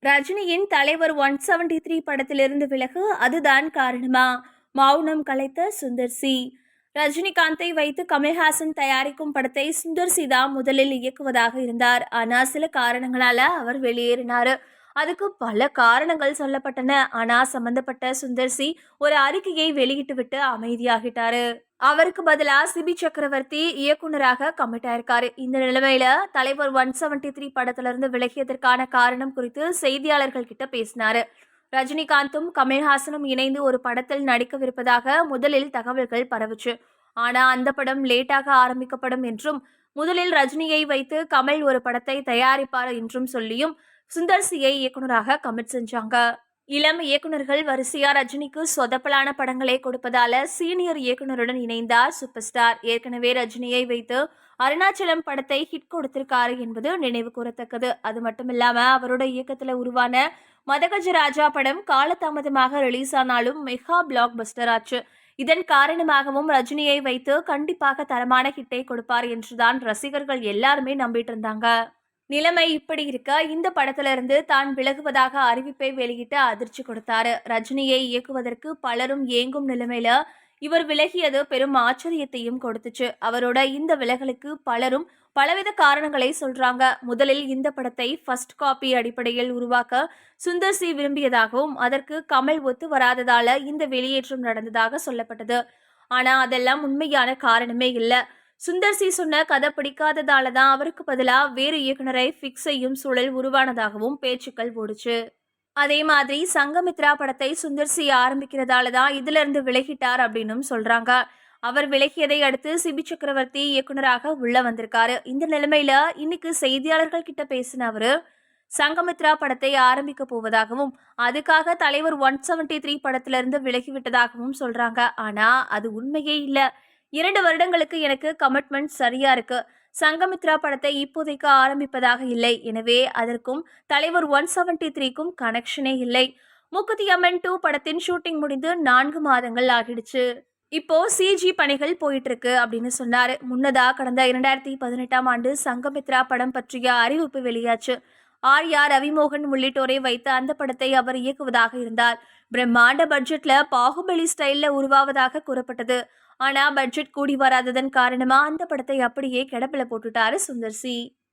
ரஜினியின் தலைவர் 173 படத்திலிருந்து விலகு அதுதான் காரணமா? மௌனம் கலைத்த சுந்தர் சி. ரஜினிகாந்தை வைத்து கமல்ஹாசன் தயாரிக்கும் படத்தை சுந்தர் சி தான் முதலில் இயக்குவதாக இருந்தார். ஆனா சில காரணங்களால அவர் வெளியேறினாரு. அதுக்கு பல காரணங்கள் சொல்லப்பட்டன. ஆனா சம்பந்தப்பட்ட சுந்தர் சி ஒரு அறிக்கையை வெளியிட்டுவிட்டு அமைதியாகிட்டாரு. அவருக்கு பதிலா சிபி சக்கரவர்த்தி இயக்குனராக கமிட் ஆயிருக்காரு. இந்த நிலைமையில தலைவர் 173 படத்துல இருந்து விலகியதற்கான காரணம் குறித்து செய்தியாளர்கள் கிட்ட பேசினாரு. ரஜினிகாந்தும் கமல்ஹாசனும் இணைந்து ஒரு படத்தில் நடிக்கவிருப்பதாக முதலில் தகவல்கள் பரவுச்சு. ஆனா அந்த படம் லேட்டாக ஆரம்பிக்கப்படும் என்றும் முதலில் ரஜினியை வைத்து கமல் ஒரு படத்தை தயாரிப்பார் என்றும் சொல்லியும் சுந்தர் சியை இயக்குனராக கமிட் செஞ்சாங்க. இளம் இயக்குனர்கள் வரிசையா ரஜினிக்கு சொதப்பலான படங்களை கொடுப்பதால சீனியர் இயக்குனருடன் இணைந்தார் சூப்பர் ஸ்டார். ஏற்கனவே ரஜினியை வைத்து அருணாச்சலம் படத்தை ஹிட் கொடுத்திருக்காரு என்பது நினைவு கூறத்தக்கது. அது மட்டும் இல்லாம அவரோட இயக்கத்துல உருவான மதகஜ ராஜா படம் காலதாமதமாக ரிலீஸ் ஆனாலும் மெகா பிளாக் பஸ்டர் ஆச்சு. இதன் காரணமாகவும் ரஜினியை வைத்து கண்டிப்பாக தரமான ஹிட்டை கொடுப்பார் என்றுதான் ரசிகர்கள் எல்லாருமே நம்பிட்டு இருந்தாங்க. நிலைமை இப்படி இருக்க இந்த படத்துல இருந்து தான் விலகுவதாக அறிவிப்பை வெளியிட்டு அதிர்ச்சி கொடுத்தாரு. ரஜினியை இயக்குவதற்கு பலரும் ஏங்கும் நிலைமையில இவர் விலகியது பெரும் ஆச்சரியத்தையும் கொடுத்துச்சு. அவரோட இந்த விலகலுக்கு பலரும் பலவித காரணங்களை சொல்றாங்க. முதலில் இந்த படத்தை ஃபர்ஸ்ட் காப்பி அடிப்படையில் உருவாக்க சுந்தர் சி விரும்பியதாகவும் அதற்கு கமல் ஒத்து வராததால இந்த வெளியேற்றம் நடந்ததாக சொல்லப்பட்டது. ஆனா அதெல்லாம் உண்மையான காரணமே இல்லை. சுந்தர் சி சொன்ன கதை பிடிக்காததால தான் அவருக்கு பதிலாக வேறு இயக்குனரை ஃபிக்ஸ் செய்யும் சூழல் உருவானதாகவும் பேச்சுக்கள் ஓடுச்சு. அதே மாதிரி சங்கமித்ரா படத்தை சுந்தர் சி ஆரம்பிக்கிறதால தான் இதுல இருந்து விலகிட்டார் அப்படின்னு சொல்றாங்க. அவர் விலகியதை அடுத்து சிபி சக்கரவர்த்தி இயக்குனராக உள்ள வந்திருக்காரு. இந்த நிலைமையில இன்னைக்கு செய்தியாளர்கள் கிட்ட பேசின அவரு சங்கமித்ரா படத்தை ஆரம்பிக்க போவதாகவும் அதுக்காக தலைவர் 173 படத்திலிருந்து விலகிவிட்டதாகவும் சொல்றாங்க. ஆனா அது உண்மையே இல்லை. 2 வருடங்களுக்கு எனக்கு கமிட்மெண்ட் சரியா இருக்கு. சங்கமித்ரா படத்தை இப்போதைக்கு ஆரம்பிப்பதாக இல்லை. எனவே அதற்கும் தலைவர் 173க்கும் கனெக்ஷனே இல்லை. மூக்குத்தி அம்மன் 2 படத்தின் ஷூட்டிங் முடிந்து 4 மாதங்கள் ஆகிடுச்சு. இப்போ சிஜி பணிகள் போயிட்டு இருக்கு அப்படின்னு சொன்னாரு. முன்னதா கடந்த 2018ஆம் ஆண்டு சங்கமித்ரா படம் பற்றிய அறிவிப்பு வெளியாச்சு. ஆர்யா, ரவிமோகன் உள்ளிட்டோரை வைத்து அந்த படத்தை அவர் இயக்குவதாக இருந்தார். பிரம்மாண்ட பட்ஜெட்ல பாகுபலி ஸ்டைல்ல உருவாவதாக கூறப்பட்டது. ஆனா பட்ஜெட் கூடி வராததன் காரணமா அந்த படத்தை அப்படியே கிடப்பில போட்டுட்டாரு சுந்தர் சி.